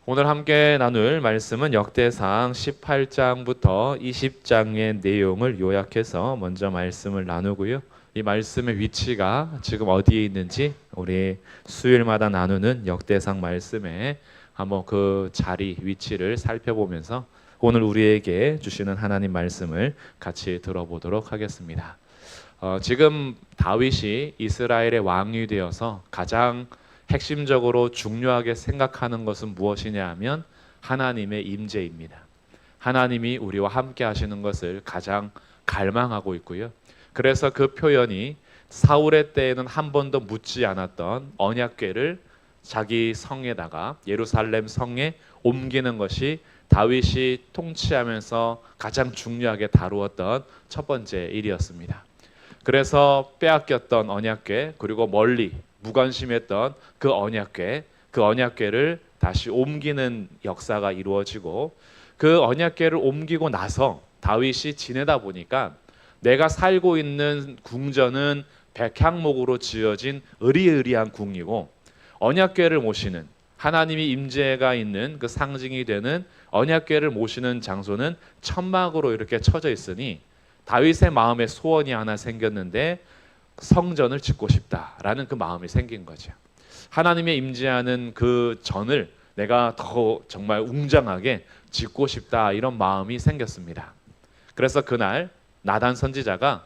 오늘 함께 나눌 말씀은 역대상 18장부터 20장의 내용을 요약해서 먼저 말씀을 나누고요. 이 말씀의 위치가 지금 어디에 있는지 우리 수요일마다 나누는 역대상 말씀에 한번 그 자리, 위치를 살펴보면서 오늘 우리에게 주시는 하나님 말씀을 같이 들어보도록 하겠습니다. 지금 다윗이 이스라엘의 왕이 되어서 가장 핵심적으로 중요하게 생각하는 것은 무엇이냐 하면 하나님의 임재입니다. 하나님이 우리와 함께 하시는 것을 가장 갈망하고 있고요. 그래서 그 표현이 사울의 때에는 한 번도 묻지 않았던 언약궤를 자기 성에다가 예루살렘 성에 옮기는 것이 다윗이 통치하면서 가장 중요하게 다루었던 첫 번째 일이었습니다. 그래서 빼앗겼던 언약궤, 그리고 멀리 무관심했던 그 언약궤를 다시 옮기는 역사가 이루어지고, 그 언약궤를 옮기고 나서 다윗이 지내다 보니까 내가 살고 있는 궁전은 백향목으로 지어진 으리으리한 궁이고, 언약궤를 모시는 하나님이 임재가 있는 그 상징이 되는 언약궤를 모시는 장소는 천막으로 이렇게 쳐져 있으니 다윗의 마음에 소원이 하나 생겼는데 성전을 짓고 싶다라는 그 마음이 생긴 거죠. 하나님의 임재하는 그 전을 내가 더 정말 웅장하게 짓고 싶다, 이런 마음이 생겼습니다. 그래서 그날 나단 선지자가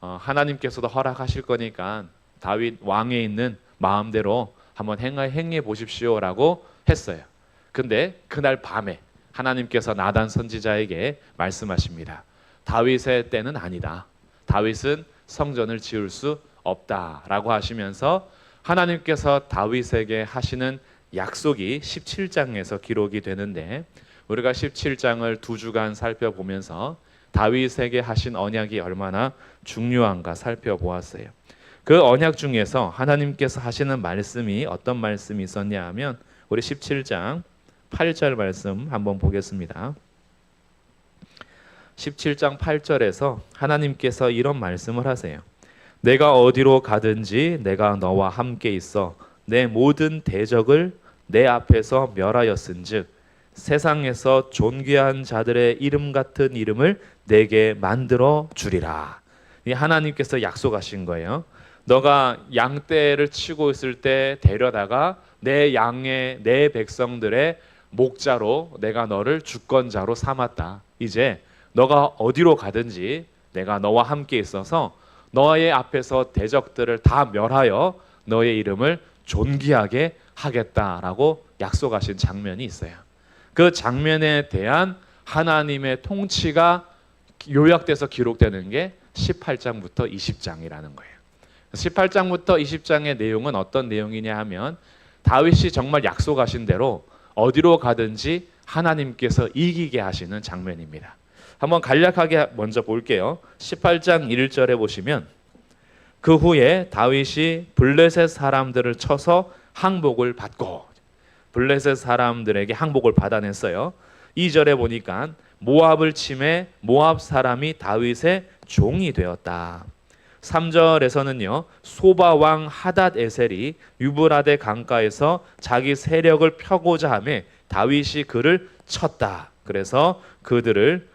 하나님께서도 허락하실 거니까 다윗 왕에 있는 마음대로 한번 행해 보십시오라고 했어요. 근데 그날 밤에 하나님께서 나단 선지자에게 말씀하십니다. 다윗의 때는 아니다. 다윗은 성전을 지을 수 없다라고 하시면서 하나님께서 다윗에게 하시는 약속이 17장에서 기록이 되는데, 우리가 17장을 두 주간 살펴보면서 다윗에게 하신 언약이 얼마나 중요한가 살펴보았어요. 그 언약 중에서 하나님께서 하시는 말씀이 어떤 말씀이 있었냐 하면 우리 17장 8절 말씀 한번 보겠습니다. 17장 8절에서 하나님께서 이런 말씀을 하세요. 내가 어디로 가든지 내가 너와 함께 있어 내 모든 대적을 내 앞에서 멸하였은즉 세상에서 존귀한 자들의 이름 같은 이름을 내게 만들어 주리라. 이 하나님께서 약속하신 거예요. 너가 양떼를 치고 있을 때 데려다가 내 양의 내 백성들의 목자로 내가 너를 주권자로 삼았다. 이제 너가 어디로 가든지 내가 너와 함께 있어서 너의 앞에서 대적들을 다 멸하여 너의 이름을 존귀하게 하겠다라고 약속하신 장면이 있어요. 그 장면에 대한 하나님의 통치가 요약돼서 기록되는 게 18장부터 20장이라는 거예요. 18장부터 20장의 내용은 어떤 내용이냐 하면 다윗이 정말 약속하신 대로 어디로 가든지 하나님께서 이기게 하시는 장면입니다. 한번 간략하게 먼저 볼게요. 18장 1절에 보시면 그 후에 다윗이 블레셋 사람들을 쳐서 항복을 받고, 블레셋 사람들에게 항복을 받아냈어요. 2절에 보니까 모압을 침해 모압 사람이 다윗의 종이 되었다. 3절에서는요, 소바 왕 하닷 에셀이 유브라데 강가에서 자기 세력을 펴고자 하며 다윗이 그를 쳤다. 그래서 그들을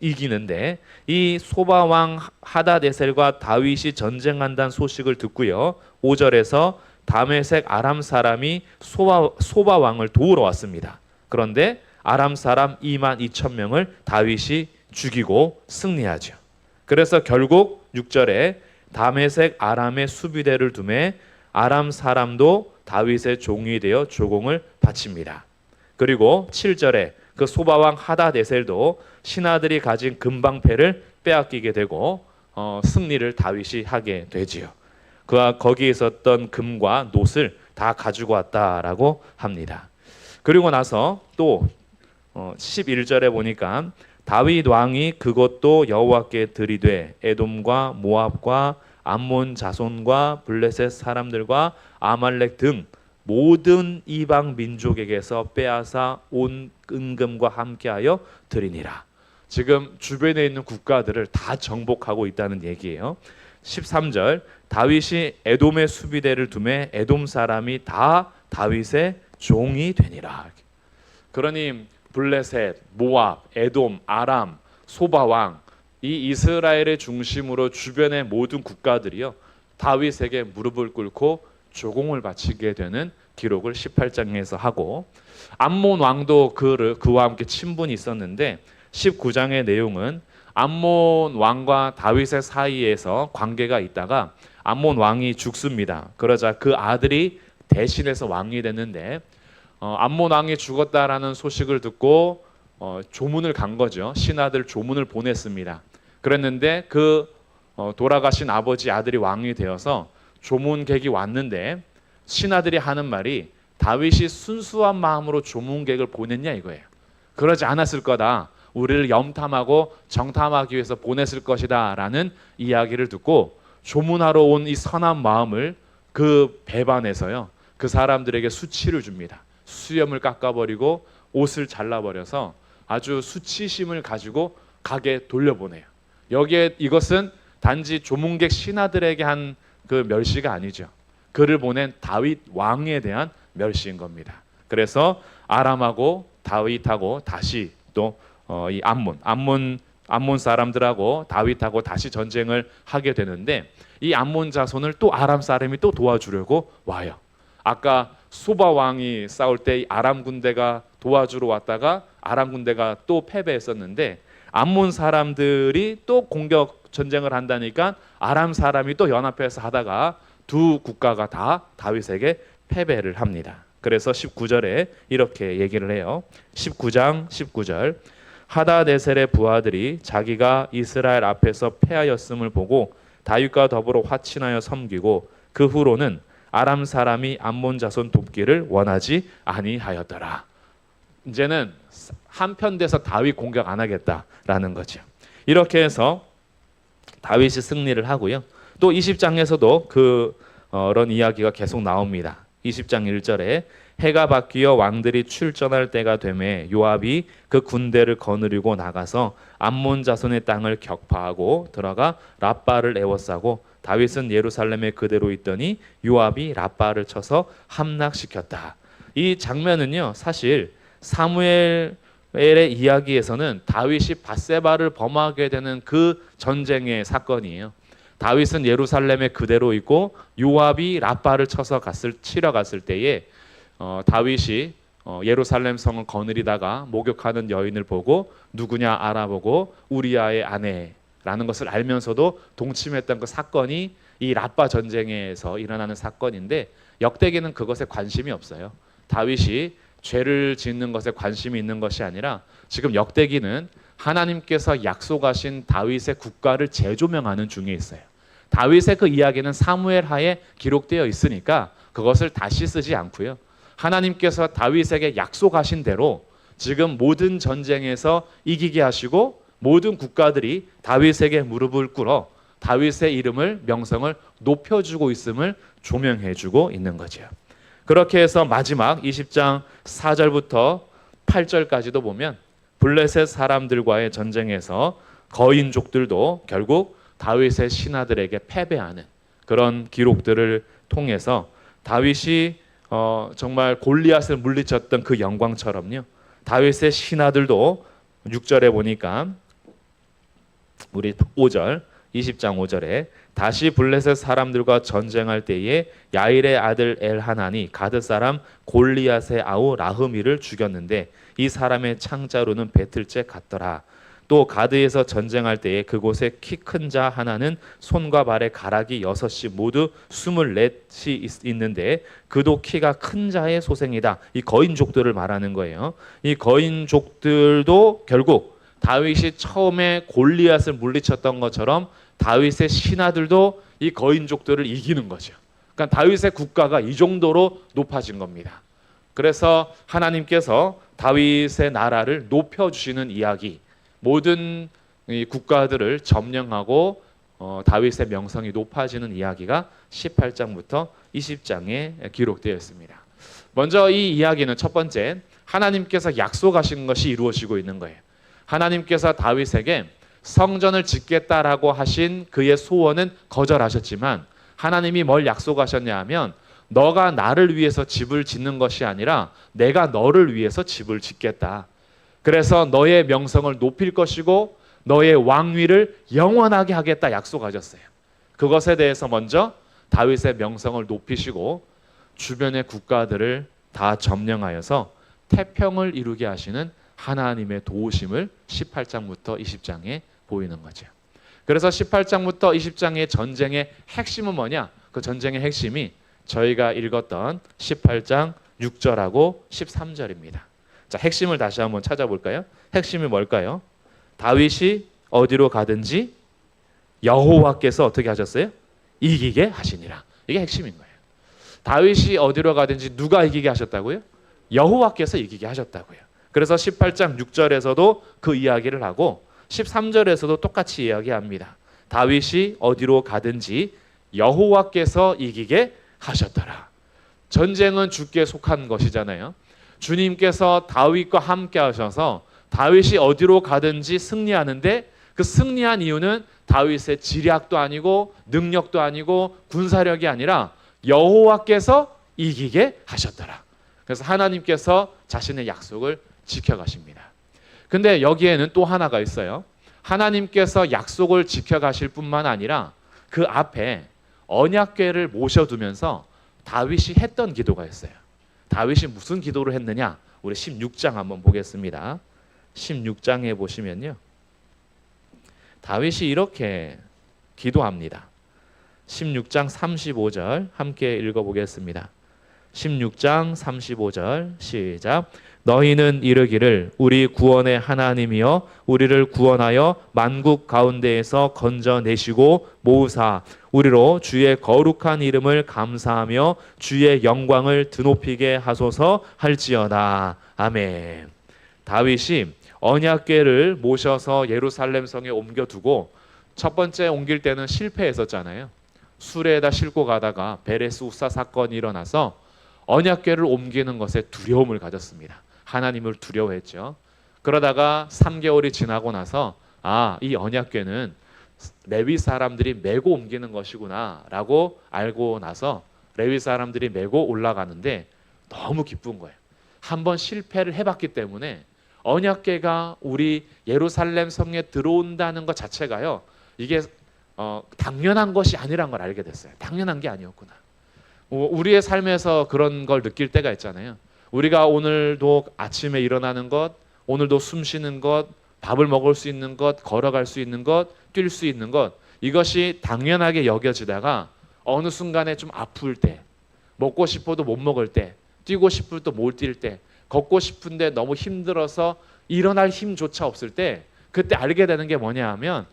이기는데, 이 소바 왕 하닷 에셀과 다윗이 전쟁한다는 소식을 듣고요, 5절에서 다메섹 아람 사람이 소바 왕을 도우러 왔습니다. 그런데 아람 사람 2만 2천 명을 다윗이 죽이고 승리하죠. 그래서 결국 6절에 다메섹 아람의 수비대를 두매 아람 사람도 다윗의 종이 되어 조공을 바칩니다. 그리고 7절에 그 소바왕 하닷 에셀도 신하들이 가진 금방패를 빼앗기게 되고 승리를 다윗이 하게 되지요. 그가 거기에 있었던 금과 놋을 다 가지고 왔다라고 합니다. 그리고 나서 또 11절에 보니까 다윗 왕이 그것도 여호와께 드리되 에돔과 모압과 암몬 자손과 블레셋 사람들과 아말렉 등 모든 이방 민족에게서 빼앗아 온 은금과 함께하여 드리니라. 지금 주변에 있는 국가들을 다 정복하고 있다는 얘기예요. 13절 다윗이 에돔의 수비대를 두매 에돔 사람이 다 다윗의 종이 되니라. 그러니 블레셋, 모압, 에돔, 아람, 소바 왕, 이 이스라엘의 중심으로 주변의 모든 국가들이요 다윗에게 무릎을 꿇고 조공을 바치게 되는 기록을 18장에서 하고, 암몬 왕도 그와 함께 친분이 있었는데 19장의 내용은 암몬 왕과 다윗의 사이에서 관계가 있다가 암몬 왕이 죽습니다. 그러자 그 아들이 대신해서 왕이 됐는데 암몬 왕이 죽었다라는 소식을 듣고 조문을 간 거죠. 신하들 조문을 보냈습니다. 그랬는데 돌아가신 아버지 아들이 왕이 되어서 조문객이 왔는데 신하들이 하는 말이 다윗이 순수한 마음으로 조문객을 보냈냐 이거예요. 그러지 않았을 거다. 우리를 염탐하고 정탐하기 위해서 보냈을 것이다 라는 이야기를 듣고 조문하러 온 이 선한 마음을 그 배반해서요 그 사람들에게 수치를 줍니다. 수염을 깎아버리고 옷을 잘라버려서 아주 수치심을 가지고 가게 돌려보내요. 이것은 단지 조문객 신하들에게 한 그 멸시가 아니죠. 그를 보낸 다윗 왕에 대한 멸시인 겁니다. 그래서 아람하고 다윗하고 다시 또 이 암몬 사람들하고 다윗하고 다시 전쟁을 하게 되는데 이 암몬 자손을 또 아람 사람이 또 도와주려고 와요. 아까 소바 왕이 싸울 때 아람 군대가 도와주러 왔다가 아람 군대가 또 패배했었는데 암몬 사람들이 또 공격 전쟁을 한다니까 아람 사람이 또 연합해서 하다가 두 국가가 다 다윗에게 패배를 합니다. 그래서 19절에 이렇게 얘기를 해요. 19장 19절 하다네셀의 부하들이 자기가 이스라엘 앞에서 패하였음을 보고 다윗과 더불어 화친하여 섬기고 그 후로는 아람 사람이 암몬 자손 돕기를 원하지 아니하였더라. 이제는 한편 돼서 다윗 공격 안 하겠다라는 거죠. 이렇게 해서 다윗이 승리를 하고요. 또 20장에서도 그런 이야기가 계속 나옵니다. 20장 1절에 해가 바뀌어 왕들이 출전할 때가 되매 요압이 그 군대를 거느리고 나가서 암몬 자손의 땅을 격파하고 들어가 랍바를 에워싸고 다윗은 예루살렘에 그대로 있더니 요압이 랍바를 쳐서 함락시켰다. 이 장면은요 사실 사무엘의 이야기에서는 다윗이 밧세바를 범하게 되는 그 전쟁의 사건이에요. 다윗은 예루살렘에 그대로 있고 요압이 랍바를 쳐서 치러 갔을 때에 다윗이 예루살렘 성을 거느리다가 목욕하는 여인을 보고 누구냐 알아보고 우리아의 아내라는 것을 알면서도 동침했던 그 사건이 이 랍바 전쟁에서 일어나는 사건인데 역대기는 그것에 관심이 없어요. 다윗이 죄를 짓는 것에 관심이 있는 것이 아니라 지금 역대기는 하나님께서 약속하신 다윗의 국가를 재조명하는 중에 있어요. 다윗의 그 이야기는 사무엘 하에 기록되어 있으니까 그것을 다시 쓰지 않고요. 하나님께서 다윗에게 약속하신 대로 지금 모든 전쟁에서 이기게 하시고 모든 국가들이 다윗에게 무릎을 꿇어 다윗의 이름을 명성을 높여주고 있음을 조명해주고 있는 거죠. 그렇게 해서 마지막 20장 4절부터 8절까지도 보면 블레셋 사람들과의 전쟁에서 거인족들도 결국 다윗의 신하들에게 패배하는 그런 기록들을 통해서 다윗이 정말 골리앗을 물리쳤던 그 영광처럼요. 다윗의 신하들도 6절에 보니까 우리 5절 20장 5절에 다시 블레셋 사람들과 전쟁할 때에 야일의 아들 엘하난이 가드 사람 골리앗의 아우 라흐미를 죽였는데 이 사람의 창자루는 배틀째 같더라. 또 가드에서 전쟁할 때에 그곳에 키 큰 자 하나는 손과 발에 가락이 6이 모두 24이 있는데 그도 키가 큰 자의 소생이다. 이 거인족들을 말하는 거예요. 이 거인족들도 결국 다윗이 처음에 골리앗을 물리쳤던 것처럼 다윗의 신하들도 이 거인족들을 이기는 거죠. 그러니까 다윗의 국가가 이 정도로 높아진 겁니다. 그래서 하나님께서 다윗의 나라를 높여주시는 이야기, 모든 이 국가들을 점령하고 다윗의 명성이 높아지는 이야기가 18장부터 20장에 기록되어 있습니다. 먼저 이 이야기는 첫 번째, 하나님께서 약속하신 것이 이루어지고 있는 거예요. 하나님께서 다윗에게 성전을 짓겠다라고 하신 그의 소원은 거절하셨지만 하나님이 뭘 약속하셨냐 하면 너가 나를 위해서 집을 짓는 것이 아니라 내가 너를 위해서 집을 짓겠다. 그래서 너의 명성을 높일 것이고 너의 왕위를 영원하게 하겠다 약속하셨어요. 그것에 대해서 먼저 다윗의 명성을 높이시고 주변의 국가들을 다 점령하여서 태평을 이루게 하시는 하나님의 도우심을 18장부터 20장에 보이는 거죠. 그래서 18장부터 20장의 전쟁의 핵심은 뭐냐? 그 전쟁의 핵심이 저희가 읽었던 18장 6절하고 13절입니다. 자, 핵심을 다시 한번 찾아볼까요? 핵심이 뭘까요? 다윗이 어디로 가든지 여호와께서 어떻게 하셨어요? 이기게 하시니라. 이게 핵심인 거예요. 다윗이 어디로 가든지 누가 이기게 하셨다고요? 여호와께서 이기게 하셨다고요. 그래서 18장 6절에서도 그 이야기를 하고 13절에서도 똑같이 이야기합니다. 다윗이 어디로 가든지 여호와께서 이기게 하셨더라. 전쟁은 주께 속한 것이잖아요. 주님께서 다윗과 함께 하셔서 다윗이 어디로 가든지 승리하는데 그 승리한 이유는 다윗의 지략도 아니고 능력도 아니고 군사력이 아니라 여호와께서 이기게 하셨더라. 그래서 하나님께서 자신의 약속을 지켜가십니다. 근데 여기에는 또 하나가 있어요. 하나님께서 약속을 지켜가실 뿐만 아니라 그 앞에 언약궤를 모셔두면서 다윗이 했던 기도가 있어요. 다윗이 무슨 기도를 했느냐? 우리 16장 한번 보겠습니다. 16장에 보시면요. 다윗이 이렇게 기도합니다. 16장 35절 함께 읽어보겠습니다. 16장 35절 시작. 너희는 이르기를 우리 구원의 하나님이여 우리를 구원하여 만국 가운데에서 건져내시고 모으사 우리로 주의 거룩한 이름을 감사하며 주의 영광을 드높이게 하소서 할지어다. 아멘. 다윗이 언약궤를 모셔서 예루살렘 성에 옮겨두고 첫 번째 옮길 때는 실패했었잖아요. 수레에다 싣고 가다가 베레스 우사 사건이 일어나서 언약궤를 옮기는 것에 두려움을 가졌습니다. 하나님을 두려워했죠. 그러다가 3개월이 지나고 나서 이 언약궤는 레위 사람들이 메고 옮기는 것이구나 라고 알고 나서 레위 사람들이 메고 올라가는데 너무 기쁜 거예요. 한번 실패를 해봤기 때문에 언약궤가 우리 예루살렘 성에 들어온다는 것 자체가요. 이게 당연한 것이 아니란 걸 알게 됐어요. 당연한 게 아니었구나. 우리의 삶에서 그런 걸 느낄 때가 있잖아요. 우리가 오늘도 아침에 일어나는 것, 오늘도 숨 쉬는 것, 밥을 먹을 수 있는 것, 걸어갈 수 있는 것, 뛸 수 있는 것, 이것이 당연하게 여겨지다가 어느 순간에 좀 아플 때, 먹고 싶어도 못 먹을 때, 뛰고 싶을 때 못 뛸 때, 걷고 싶은데 너무 힘들어서 일어날 힘조차 없을 때 그때 알게 되는 게 뭐냐 하면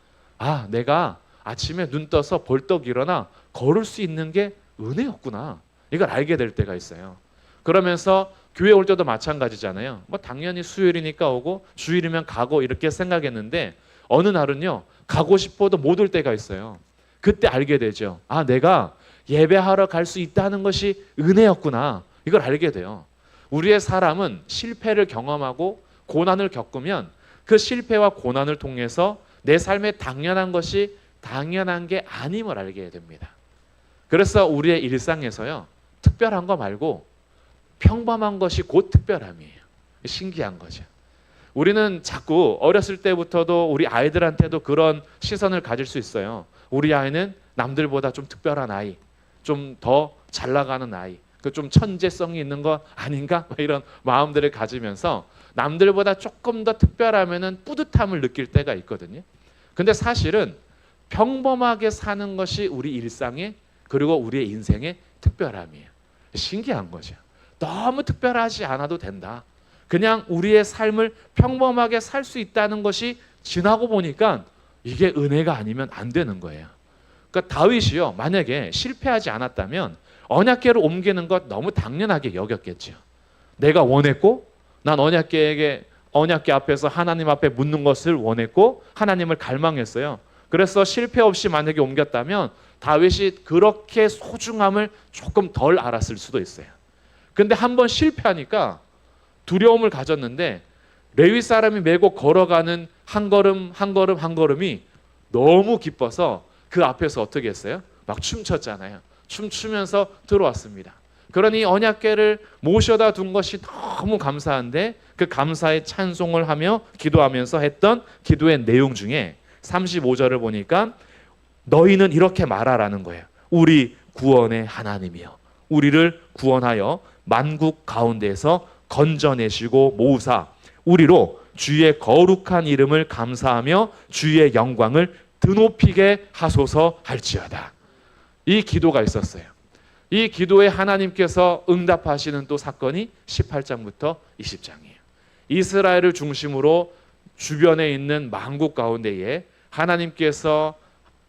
내가 아침에 눈 떠서 벌떡 일어나 걸을 수 있는 게 은혜였구나. 이걸 알게 될 때가 있어요. 그러면서 교회 올 때도 마찬가지잖아요. 당연히 수요일이니까 오고 주일이면 가고 이렇게 생각했는데 어느 날은요. 가고 싶어도 못 올 때가 있어요. 그때 알게 되죠. 내가 예배하러 갈 수 있다는 것이 은혜였구나. 이걸 알게 돼요. 우리의 사람은 실패를 경험하고 고난을 겪으면 그 실패와 고난을 통해서 내 삶에 당연한 것이 당연한 게 아님을 알게 됩니다. 그래서 우리의 일상에서요. 특별한 거 말고 평범한 것이 곧 특별함이에요. 신기한 거죠. 우리는 자꾸 어렸을 때부터도 우리 아이들한테도 그런 시선을 가질 수 있어요. 우리 아이는 남들보다 좀 특별한 아이, 좀 더 잘 나가는 아이, 좀 천재성이 있는 거 아닌가? 이런 마음들을 가지면서 남들보다 조금 더 특별하면은 뿌듯함을 느낄 때가 있거든요. 근데 사실은 평범하게 사는 것이 우리 일상의 그리고 우리의 인생의 특별함이에요. 신기한 거죠. 너무 특별하지 않아도 된다. 그냥 우리의 삶을 평범하게 살 수 있다는 것이 지나고 보니까 이게 은혜가 아니면 안 되는 거예요. 그러니까 다윗이요. 만약에 실패하지 않았다면 언약궤를 옮기는 것 너무 당연하게 여겼겠죠. 내가 원했고 난 언약궤 앞에서 하나님 앞에 묻는 것을 원했고 하나님을 갈망했어요. 그래서 실패 없이 만약에 옮겼다면 다윗이 그렇게 소중함을 조금 덜 알았을 수도 있어요. 근데 한번 실패하니까 두려움을 가졌는데 레위 사람이 메고 걸어가는 한 걸음 한 걸음 한 걸음이 너무 기뻐서 그 앞에서 어떻게 했어요? 막 춤췄잖아요. 춤추면서 들어왔습니다. 그러니 언약궤를 모셔다 둔 것이 너무 감사한데 그 감사의 찬송을 하며 기도하면서 했던 기도의 내용 중에 35절을 보니까 너희는 이렇게 말하라는 거예요. 우리 구원의 하나님이여 우리를 구원하여 만국 가운데에서 건져내시고 모으사 우리로 주의 거룩한 이름을 감사하며 주의 영광을 드높이게 하소서 할지어다. 이 기도가 있었어요. 이 기도에 하나님께서 응답하시는 또 사건이 18장부터 20장이에요. 이스라엘을 중심으로 주변에 있는 만국 가운데에 하나님께서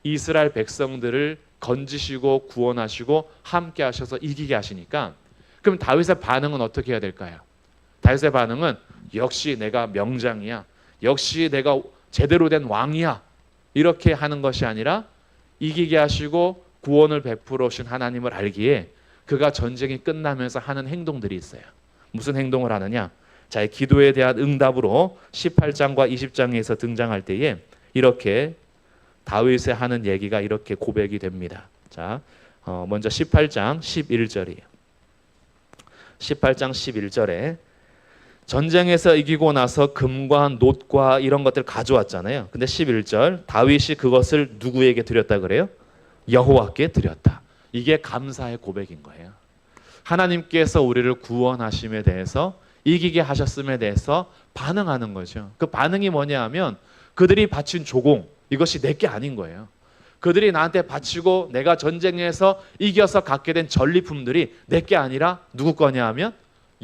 이스라엘 백성들을 건지시고 구원하시고 함께 하셔서 이기게 하시니까 그럼 다윗의 반응은 어떻게 해야 될까요? 다윗의 반응은 역시 내가 명장이야. 역시 내가 제대로 된 왕이야. 이렇게 하는 것이 아니라 이기게 하시고 구원을 베풀어 오신 하나님을 알기에 그가 전쟁이 끝나면서 하는 행동들이 있어요. 무슨 행동을 하느냐? 자, 이 기도에 대한 응답으로 18장과 20장에서 등장할 때에 이렇게 다윗의 하는 얘기가 이렇게 고백이 됩니다. 자, 먼저 18장 11절이에요. 18장 11절에 전쟁에서 이기고 나서 금과 놋과 이런 것들 가져왔잖아요. 근데 11절 다윗이 그것을 누구에게 드렸다 그래요? 여호와께 드렸다. 이게 감사의 고백인 거예요. 하나님께서 우리를 구원하심에 대해서 이기게 하셨음에 대해서 반응하는 거죠. 그 반응이 뭐냐 하면 그들이 바친 조공 이것이 내게 아닌 거예요. 그들이 나한테 바치고 내가 전쟁에서 이겨서 갖게 된 전리품들이 내게 아니라 누구 거냐 하면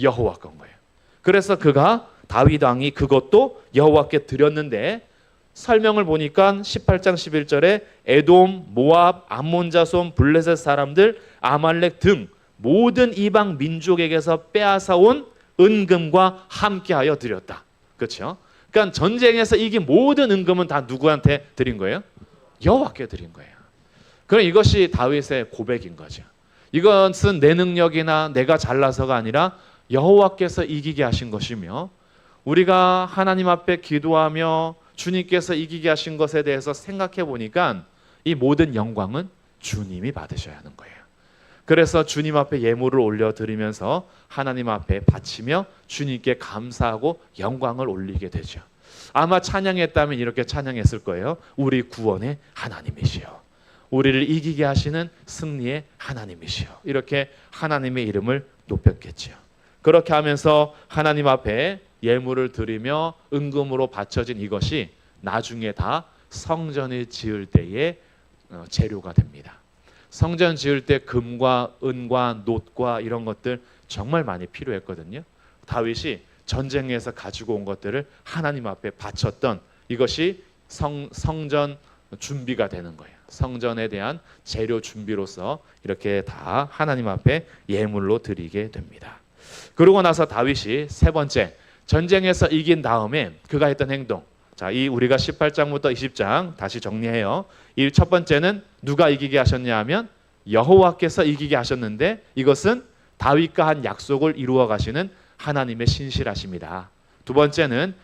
여호와 건 거예요. 그래서 그가 다윗 왕이 그것도 여호와께 드렸는데 설명을 보니까 18장 11절에 에돔, 모압, 암몬 자손, 블레셋 사람들, 아말렉 등 모든 이방 민족에게서 빼앗아 온 은금과 함께하여 드렸다. 그렇죠? 그러니까 전쟁에서 이긴 모든 은금은 다 누구한테 드린 거예요? 여호와께 드린 거예요. 그럼 이것이 다윗의 고백인 거죠. 이것은 내 능력이나 내가 잘나서가 아니라 여호와께서 이기게 하신 것이며 우리가 하나님 앞에 기도하며 주님께서 이기게 하신 것에 대해서 생각해 보니까 이 모든 영광은 주님이 받으셔야 하는 거예요. 그래서 주님 앞에 예물을 올려드리면서 하나님 앞에 바치며 주님께 감사하고 영광을 올리게 되죠. 아마 찬양했다면 이렇게 찬양했을 거예요. 우리 구원의 하나님이시여 우리를 이기게 하시는 승리의 하나님이시여 이렇게 하나님의 이름을 높였겠죠. 그렇게 하면서 하나님 앞에 예물을 드리며 은금으로 바쳐진 이것이 나중에 다 성전을 지을 때의 재료가 됩니다. 성전 지을 때 금과 은과 놋과 이런 것들 정말 많이 필요했거든요. 다윗이 전쟁에서 가지고 온 것들을 하나님 앞에 바쳤던 이것이 성전 준비가 되는 거예요. 성전에 대한 재료 준비로서 이렇게 다 하나님 앞에 예물로 드리게 됩니다. 그러고 나서 다윗이 세 번째 전쟁에서 이긴 다음에 그가 했던 행동. 자, 이 우리가 18장부터 20장 다시 정리해요. 이 첫 번째는 누가 이기게 하셨냐 하면 여호와께서 이기게 하셨는데 이것은 다윗과 한 약속을 이루어 가시는 하나님의 신실하심이다. 두 번째는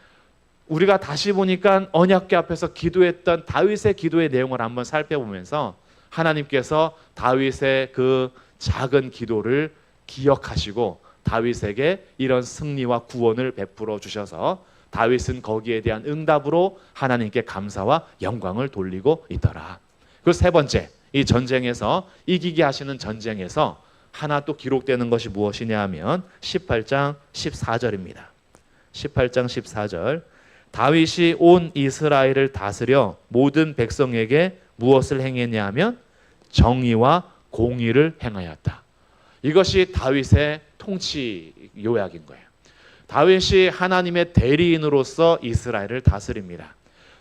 우리가 다시 보니까 언약궤 앞에서 기도했던 다윗의 기도의 내용을 한번 살펴보면서 하나님께서 다윗의 그 작은 기도를 기억하시고 다윗에게 이런 승리와 구원을 베풀어 주셔서 다윗은 거기에 대한 응답으로 하나님께 감사와 영광을 돌리고 있더라. 그 세 번째, 이 전쟁에서 이기게 하시는 전쟁에서 하나 또 기록되는 것이 무엇이냐 하면 18장 14절입니다. 18장 14절 다윗이 온 이스라엘을 다스려 모든 백성에게 무엇을 행했냐 하면 정의와 공의를 행하였다. 이것이 다윗의 통치 요약인 거예요. 다윗이 하나님의 대리인으로서 이스라엘을 다스립니다.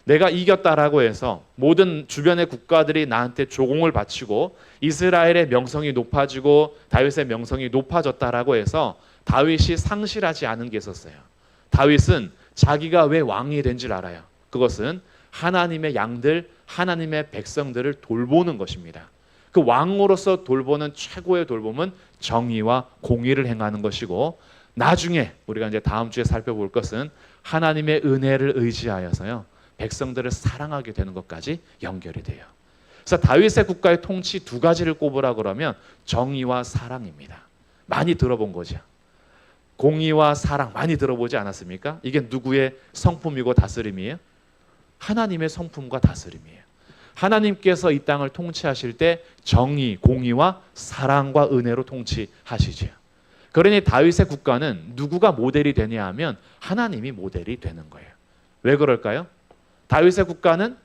내가 이겼다라고 해서 모든 주변의 국가들이 나한테 조공을 바치고 이스라엘의 명성이 높아지고 다윗의 명성이 높아졌다라고 해서 다윗이 상실하지 않은 게 있었어요. 다윗은 자기가 왜 왕이 된 줄 알아요. 그것은 하나님의 양들, 하나님의 백성들을 돌보는 것입니다. 그 왕으로서 돌보는 최고의 돌봄은 정의와 공의를 행하는 것이고 나중에 우리가 이제 다음 주에 살펴볼 것은 하나님의 은혜를 의지하여서요. 백성들을 사랑하게 되는 것까지 연결이 돼요. 그래서 다윗의 국가의 통치 두 가지를 꼽으라 그러면 정의와 사랑입니다. 많이 들어본 거죠. 공의와 사랑 많이 들어보지 않았습니까? 이게 누구의 성품이고 다스림이에요? 하나님의 성품과 다스림이에요. 하나님께서 이 땅을 통치하실 때 정의, 공의와 사랑과 은혜로 통치하시죠. 그러니 다윗의 국가는 누구가 모델이 되냐 하면 하나님이 모델이 되는 거예요. 왜 그럴까요? 다윗의 국가는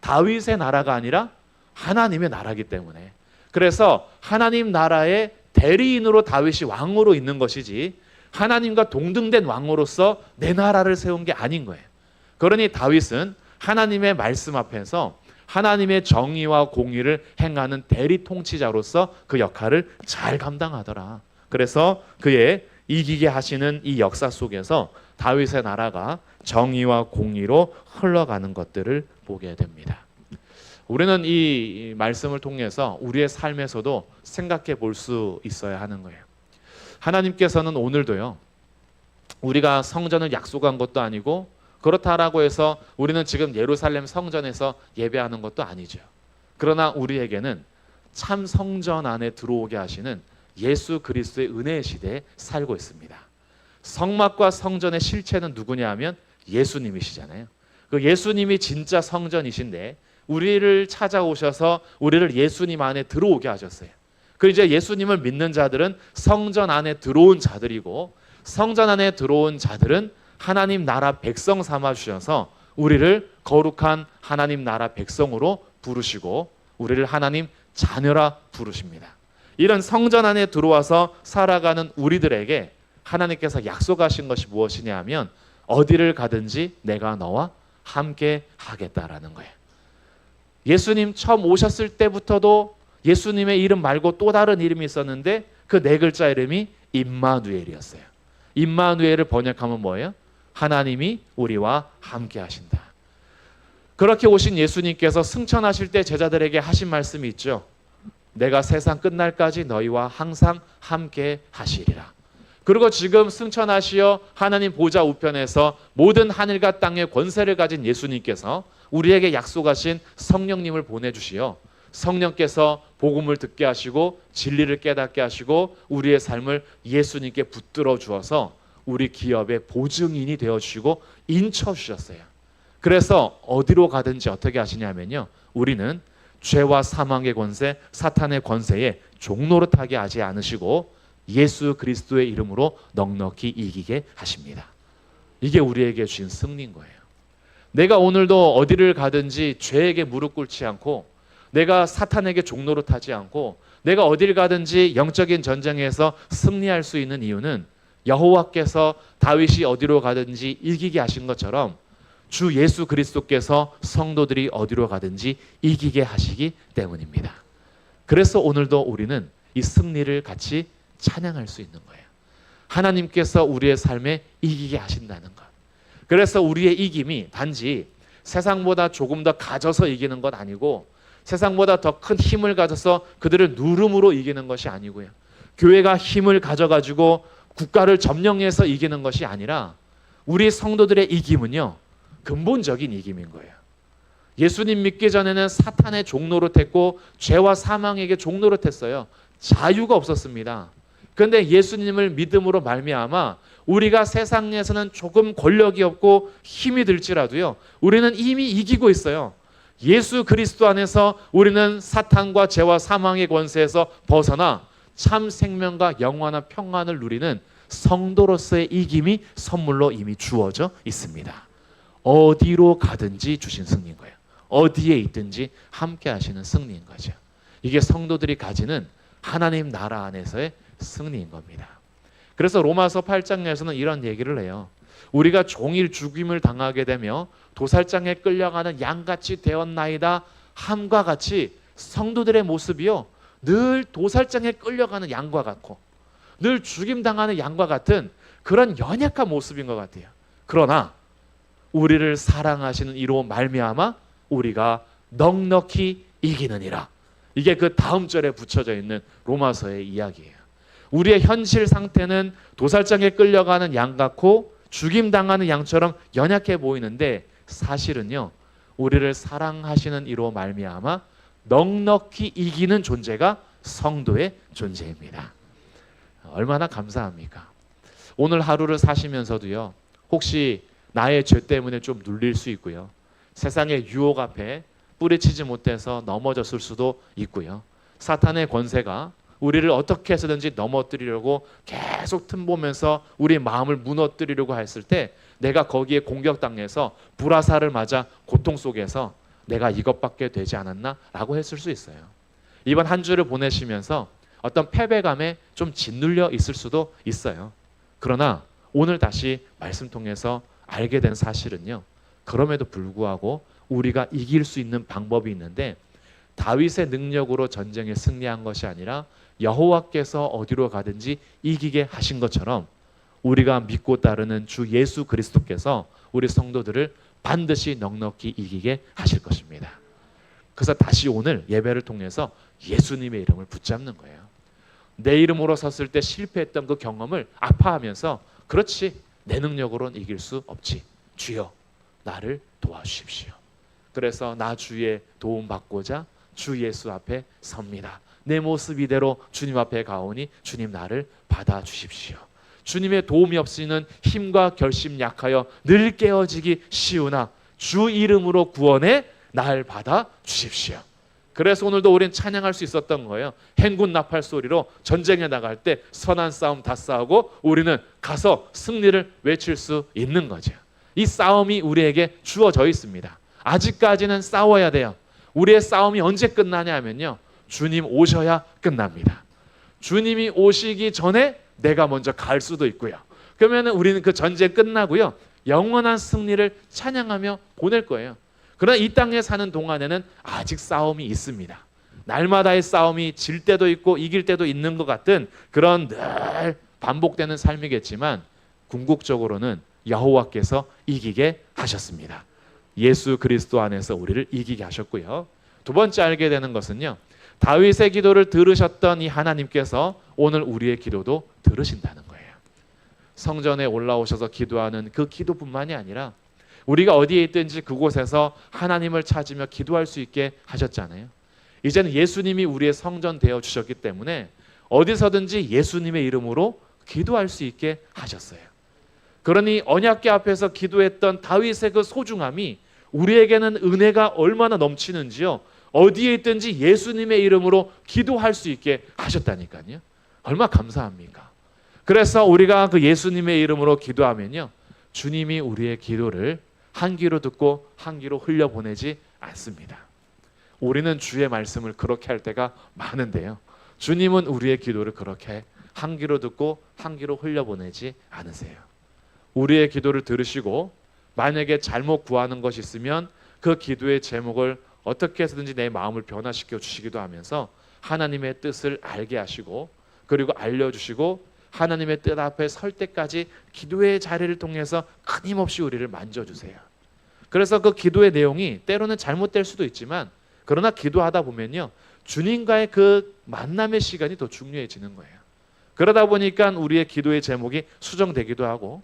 다윗의 나라가 아니라 하나님의 나라이기 때문에. 그래서 하나님 나라의 대리인으로 다윗이 왕으로 있는 것이지 하나님과 동등된 왕으로서 내 나라를 세운 게 아닌 거예요. 그러니 다윗은 하나님의 말씀 앞에서 하나님의 정의와 공의를 행하는 대리 통치자로서 그 역할을 잘 감당하더라. 그래서 그의 이기게 하시는 이 역사 속에서 다윗의 나라가 정의와 공의로 흘러가는 것들을 보게 됩니다. 우리는 이 말씀을 통해서 우리의 삶에서도 생각해 볼 수 있어야 하는 거예요. 하나님께서는 오늘도요, 우리가 성전을 약속한 것도 아니고 그렇다라고 해서 우리는 지금 예루살렘 성전에서 예배하는 것도 아니죠. 그러나 우리에게는 참 성전 안에 들어오게 하시는 예수 그리스도의 은혜의 시대에 살고 있습니다. 성막과 성전의 실체는 누구냐 하면 예수님이시잖아요. 그 예수님이 진짜 성전이신데 우리를 찾아오셔서 우리를 예수님 안에 들어오게 하셨어요. 그 이제 예수님을 믿는 자들은 성전 안에 들어온 자들이고 성전 안에 들어온 자들은 하나님 나라 백성 삼아 주셔서 우리를 거룩한 하나님 나라 백성으로 부르시고 우리를 하나님 자녀라 부르십니다. 이런 성전 안에 들어와서 살아가는 우리들에게 하나님께서 약속하신 것이 무엇이냐 하면 어디를 가든지 내가 너와 함께 하겠다라는 거예요. 예수님 처음 오셨을 때부터도 예수님의 이름 말고 또 다른 이름이 있었는데 그 네 글자 이름이 임마누엘이었어요. 임마누엘을 번역하면 뭐예요? 하나님이 우리와 함께 하신다. 그렇게 오신 예수님께서 승천하실 때 제자들에게 하신 말씀이 있죠. 내가 세상 끝날까지 너희와 항상 함께 하시리라. 그리고 지금 승천하시어 하나님 보좌 우편에서 모든 하늘과 땅의 권세를 가진 예수님께서 우리에게 약속하신 성령님을 보내주시어 성령께서 복음을 듣게 하시고 진리를 깨닫게 하시고 우리의 삶을 예수님께 붙들어 주어서 우리 기업의 보증인이 되어주시고 인쳐주셨어요. 그래서 어디로 가든지 어떻게 하시냐면요, 우리는 죄와 사망의 권세, 사탄의 권세에 종노릇하게 하지 않으시고 예수 그리스도의 이름으로 넉넉히 이기게 하십니다. 이게 우리에게 주신 승리인 거예요. 내가 오늘도 어디를 가든지 죄에게 무릎 꿇지 않고 내가 사탄에게 종노릇하지 않고 내가 어디를 가든지 영적인 전쟁에서 승리할 수 있는 이유는 여호와께서 다윗이 어디로 가든지 이기게 하신 것처럼 주 예수 그리스도께서 성도들이 어디로 가든지 이기게 하시기 때문입니다. 그래서 오늘도 우리는 이 승리를 같이 찬양할 수 있는 거예요. 하나님께서 우리의 삶에 이기게 하신다는 것. 그래서 우리의 이김이 단지 세상보다 조금 더 가져서 이기는 것 아니고 세상보다 더 큰 힘을 가져서 그들을 누름으로 이기는 것이 아니고요. 교회가 힘을 가져가지고 국가를 점령해서 이기는 것이 아니라 우리 성도들의 이김은요, 근본적인 이김인 거예요. 예수님 믿기 전에는 사탄의 종노릇했고 죄와 사망에게 종노릇했어요. 자유가 없었습니다. 그런데 예수님을 믿음으로 말미암아 우리가 세상에서는 조금 권력이 없고 힘이 들지라도요, 우리는 이미 이기고 있어요. 예수 그리스도 안에서 우리는 사탄과 죄와 사망의 권세에서 벗어나 참 생명과 영원한 평안을 누리는 성도로서의 이김이 선물로 이미 주어져 있습니다. 어디로 가든지 주신 승리인 거예요. 어디에 있든지 함께 하시는 승리인 거죠. 이게 성도들이 가지는 하나님 나라 안에서의 승리인 겁니다. 그래서 로마서 8장에서는 이런 얘기를 해요. 우리가 종일 죽임을 당하게 되며 도살장에 끌려가는 양같이 되었나이다 함과 같이 성도들의 모습이요, 늘 도살장에 끌려가는 양과 같고 늘 죽임당하는 양과 같은 그런 연약한 모습인 것 같아요. 그러나 우리를 사랑하시는 이로 말미암아 우리가 넉넉히 이기느니라. 이게 그 다음 절에 붙여져 있는 로마서의 이야기예요. 우리의 현실 상태는 도살장에 끌려가는 양 같고 죽임당하는 양처럼 연약해 보이는데 사실은요, 우리를 사랑하시는 이로 말미암아 넉넉히 이기는 존재가 성도의 존재입니다. 얼마나 감사합니까? 오늘 하루를 사시면서도요, 혹시 나의 죄 때문에 좀 눌릴 수 있고요, 세상의 유혹 앞에 뿌리치지 못해서 넘어졌을 수도 있고요, 사탄의 권세가 우리를 어떻게 해서든지 넘어뜨리려고 계속 틈보면서 우리 마음을 무너뜨리려고 했을 때 내가 거기에 공격당해서 불화살을 맞아 고통 속에서 내가 이것밖에 되지 않았나? 라고 했을 수 있어요. 이번 한 주를 보내시면서 어떤 패배감에 좀 짓눌려 있을 수도 있어요. 그러나 오늘 다시 말씀 통해서 알게 된 사실은요, 그럼에도 불구하고 우리가 이길 수 있는 방법이 있는데, 다윗의 능력으로 전쟁에 승리한 것이 아니라 여호와께서 어디로 가든지 이기게 하신 것처럼 우리가 믿고 따르는 주 예수 그리스도께서 우리 성도들을 반드시 넉넉히 이기게 하실 것입니다. 그래서 다시 오늘 예배를 통해서 예수님의 이름을 붙잡는 거예요. 내 이름으로 섰을 때 실패했던 그 경험을 아파하면서, 그렇지, 내 능력으로는 이길 수 없지, 주여 나를 도와주십시오. 그래서 나 주의 도움 받고자 주 예수 앞에 섭니다. 내 모습 이대로 주님 앞에 가오니 주님 나를 받아주십시오. 주님의 도움이 없이는 힘과 결심 약하여 늘 깨어지기 쉬우나 주 이름으로 구원해 날 받아주십시오. 그래서 오늘도 우리는 찬양할 수 있었던 거예요. 행군 나팔 소리로 전쟁에 나갈 때 선한 싸움 다 싸우고 우리는 가서 승리를 외칠 수 있는 거죠. 이 싸움이 우리에게 주어져 있습니다. 아직까지는 싸워야 돼요. 우리의 싸움이 언제 끝나냐 하면요, 주님 오셔야 끝납니다. 주님이 오시기 전에 내가 먼저 갈 수도 있고요. 그러면 우리는 그 전쟁 끝나고요, 영원한 승리를 찬양하며 보낼 거예요. 그러나 이 땅에 사는 동안에는 아직 싸움이 있습니다. 날마다의 싸움이 질 때도 있고 이길 때도 있는 것 같은 그런 늘 반복되는 삶이겠지만, 궁극적으로는 여호와께서 이기게 하셨습니다. 예수 그리스도 안에서 우리를 이기게 하셨고요. 두 번째 알게 되는 것은요, 다윗의 기도를 들으셨던 이 하나님께서 오늘 우리의 기도도 들으신다는 거예요. 성전에 올라오셔서 기도하는 그 기도뿐만이 아니라 우리가 어디에 있든지 그곳에서 하나님을 찾으며 기도할 수 있게 하셨잖아요. 이제는 예수님이 우리의 성전 되어 주셨기 때문에 어디서든지 예수님의 이름으로 기도할 수 있게 하셨어요. 그러니 언약궤 앞에서 기도했던 다윗의 그 소중함이 우리에게는 은혜가 얼마나 넘치는지요, 어디에 있든지 예수님의 이름으로 기도할 수 있게 하셨다니까요. 얼마나 감사합니까? 그래서 우리가 그 예수님의 이름으로 기도하면요, 주님이 우리의 기도를 한 귀로 듣고 한 귀로 흘려보내지 않습니다. 우리는 주의 말씀을 그렇게 할 때가 많은데요, 주님은 우리의 기도를 그렇게 한 귀로 듣고 한 귀로 흘려보내지 않으세요. 우리의 기도를 들으시고 만약에 잘못 구하는 것이 있으면 그 기도의 제목을 어떻게 해서든지 내 마음을 변화시켜 주시기도 하면서 하나님의 뜻을 알게 하시고, 그리고 알려주시고 하나님의 뜻 앞에 설 때까지 기도의 자리를 통해서 끊임없이 우리를 만져주세요. 그래서 그 기도의 내용이 때로는 잘못될 수도 있지만, 그러나 기도하다 보면요, 주님과의 그 만남의 시간이 더 중요해지는 거예요. 그러다 보니까 우리의 기도의 제목이 수정되기도 하고,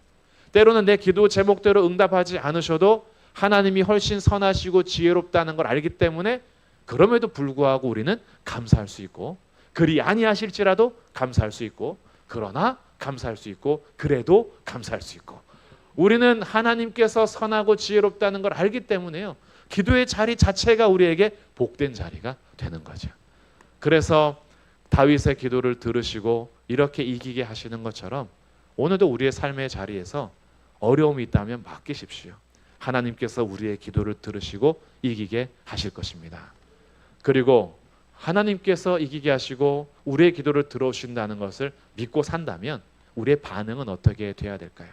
때로는 내 기도 제목대로 응답하지 않으셔도 하나님이 훨씬 선하시고 지혜롭다는 걸 알기 때문에 그럼에도 불구하고 우리는 감사할 수 있고, 그리 아니하실지라도 감사할 수 있고, 그러나 감사할 수 있고, 그래도 감사할 수 있고, 우리는 하나님께서 선하고 지혜롭다는 걸 알기 때문에요, 기도의 자리 자체가 우리에게 복된 자리가 되는 거죠. 그래서 다윗의 기도를 들으시고 이렇게 이기게 하시는 것처럼 오늘도 우리의 삶의 자리에서 어려움이 있다면 맡기십시오. 하나님께서 우리의 기도를 들으시고 이기게 하실 것입니다. 그리고 하나님께서 이기게 하시고 우리의 기도를 들어오신다는 것을 믿고 산다면 우리의 반응은 어떻게 돼야 될까요?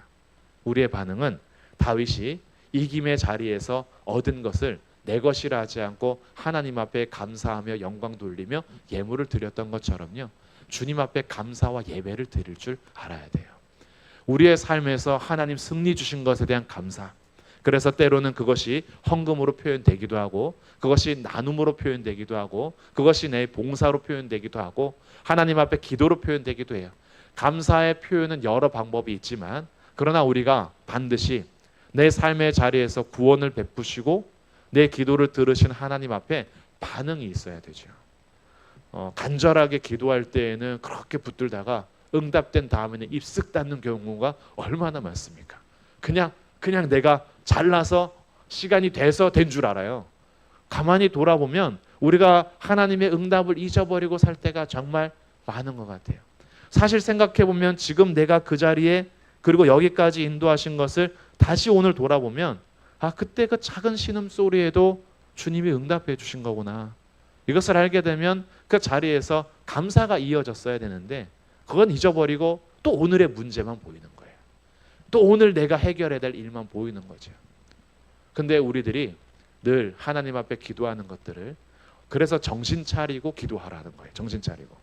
우리의 반응은 다윗이 이김의 자리에서 얻은 것을 내 것이라 하지 않고 하나님 앞에 감사하며 영광 돌리며 예물을 드렸던 것처럼요, 주님 앞에 감사와 예배를 드릴 줄 알아야 돼요. 우리의 삶에서 하나님 승리 주신 것에 대한 감사, 그래서 때로는 그것이 헌금으로 표현되기도 하고, 그것이 나눔으로 표현되기도 하고, 그것이 내 봉사로 표현되기도 하고, 하나님 앞에 기도로 표현되기도 해요. 감사의 표현은 여러 방법이 있지만, 그러나 우리가 반드시 내 삶의 자리에서 구원을 베푸시고 내 기도를 들으신 하나님 앞에 반응이 있어야 되죠. 간절하게 기도할 때에는 그렇게 붙들다가 응답된 다음에는 입쓱 닫는 경우가 얼마나 많습니까? 그냥 내가 잘나서 시간이 돼서 된 줄 알아요. 가만히 돌아보면 우리가 하나님의 응답을 잊어버리고 살 때가 정말 많은 것 같아요. 사실 생각해 보면 지금 내가 그 자리에 그리고 여기까지 인도하신 것을 다시 오늘 돌아보면 그때 그 작은 신음소리에도 주님이 응답해 주신 거구나. 이것을 알게 되면 그 자리에서 감사가 이어졌어야 되는데 그건 잊어버리고 또 오늘의 문제만 보이는 거예요. 또 오늘 내가 해결해야 될 일만 보이는 거죠. 근데 우리들이 늘 하나님 앞에 기도하는 것들을 그래서 정신 차리고 기도하라는 거예요. 정신 차리고.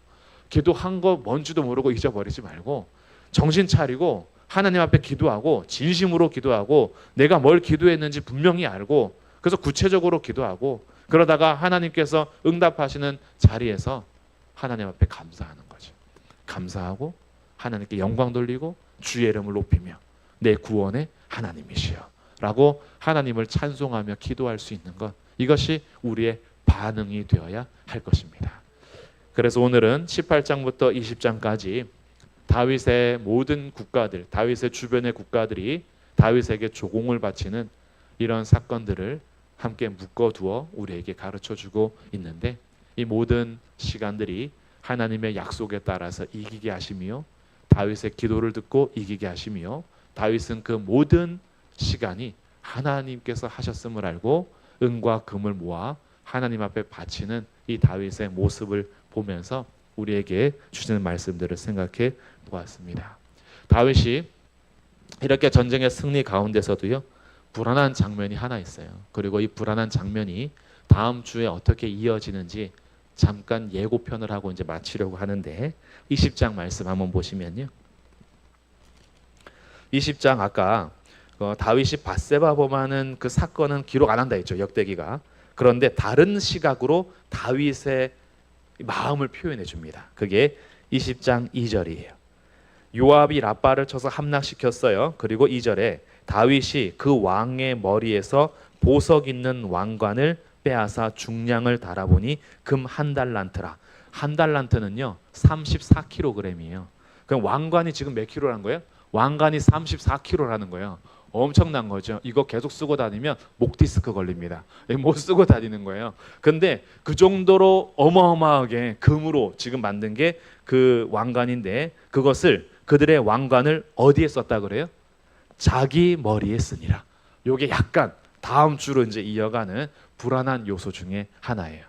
기도한 거 뭔지도 모르고 잊어버리지 말고 정신 차리고 하나님 앞에 기도하고 진심으로 기도하고 내가 뭘 기도했는지 분명히 알고 그래서 구체적으로 기도하고 그러다가 하나님께서 응답하시는 자리에서 하나님 앞에 감사하는 거죠. 감사하고 하나님께 영광 돌리고 주의 이름을 높이며 내 구원의 하나님이시여 라고 하나님을 찬송하며 기도할 수 있는 것, 이것이 우리의 반응이 되어야 할 것입니다. 그래서 오늘은 18장부터 20장까지 다윗의 모든 국가들, 다윗의 주변의 국가들이 다윗에게 조공을 바치는 이런 사건들을 함께 묶어두어 우리에게 가르쳐주고 있는데 이 모든 시간들이 하나님의 약속에 따라서 이기게 하시며 다윗의 기도를 듣고 이기게 하시며 다윗은 그 모든 시간이 하나님께서 하셨음을 알고 은과 금을 모아 하나님 앞에 바치는 이 다윗의 모습을 보면서 우리에게 주시는 말씀들을 생각해 보았습니다. 다윗이 이렇게 전쟁의 승리 가운데서도요 불안한 장면이 하나 있어요. 그리고 이 불안한 장면이 다음 주에 어떻게 이어지는지 잠깐 예고편을 하고 이제 마치려고 하는데 20장 말씀 한번 보시면요. 20장 아까 다윗이 밧세바 범하는 그 사건은 기록 안 한다 했죠. 역대기가. 그런데 다른 시각으로 다윗의 마음을 표현해 줍니다. 그게 20장 2절이에요. 요압이 라빠를 쳐서 함락시켰어요. 그리고 2절에 다윗이 그 왕의 머리에서 보석 있는 왕관을 빼앗아 중량을 달아보니 금 한 달란트라. 한 달란트는요 34kg이에요. 그럼 왕관이 지금 몇 킬로라는 거예요? 왕관이 34kg라는 거예요. 엄청난 거죠. 이거 계속 쓰고 다니면 목 디스크 걸립니다. 못 쓰고 다니는 거예요. 근데 그 정도로 어마어마하게 금으로 지금 만든 게 그 왕관인데 그것을 그들의 왕관을 어디에 썼다 그래요? 자기 머리에 쓰니라. 요게 약간 다음 주로 이제 이어가는 불안한 요소 중에 하나예요.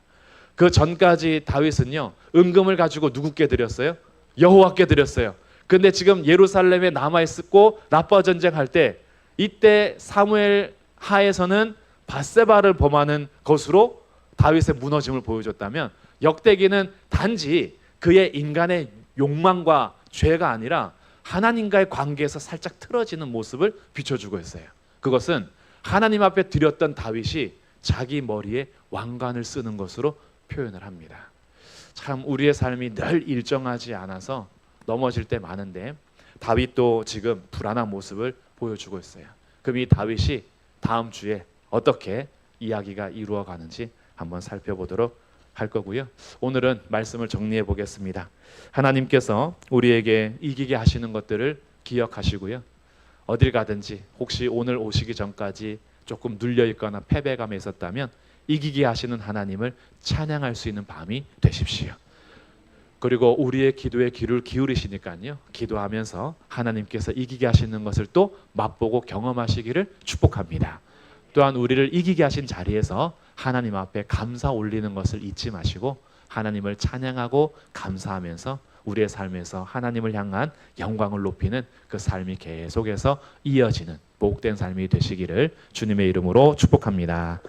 그 전까지 다윗은요 은금을 가지고 누구께 드렸어요? 여호와께 드렸어요. 근데 지금 예루살렘에 남아 있었고 라빠 전쟁할 때 이때 사무엘 하에서는 밧세바를 범하는 것으로 다윗의 무너짐을 보여줬다면 역대기는 단지 그의 인간의 욕망과 죄가 아니라 하나님과의 관계에서 살짝 틀어지는 모습을 비춰주고 있어요. 그것은 하나님 앞에 드렸던 다윗이 자기 머리에 왕관을 쓰는 것으로 표현을 합니다. 참 우리의 삶이 늘 일정하지 않아서 넘어질 때 많은데 다윗도 지금 불안한 모습을 보여주고 있어요. 그럼 이 다윗이 다음 주에 어떻게 이야기가 이루어가는지 한번 살펴보도록 할 거고요. 오늘은 말씀을 정리해 보겠습니다. 하나님께서 우리에게 이기게 하시는 것들을 기억하시고요. 어딜 가든지 혹시 오늘 오시기 전까지 조금 눌려 있거나 패배감에 있었다면 이기게 하시는 하나님을 찬양할 수 있는 밤이 되십시오. 그리고 우리의 기도에 귀를 기울이시니까요. 기도하면서 하나님께서 이기게 하시는 것을 또 맛보고 경험하시기를 축복합니다. 또한 우리를 이기게 하신 자리에서 하나님 앞에 감사 올리는 것을 잊지 마시고 하나님을 찬양하고 감사하면서 우리의 삶에서 하나님을 향한 영광을 높이는 그 삶이 계속해서 이어지는 복된 삶이 되시기를 주님의 이름으로 축복합니다.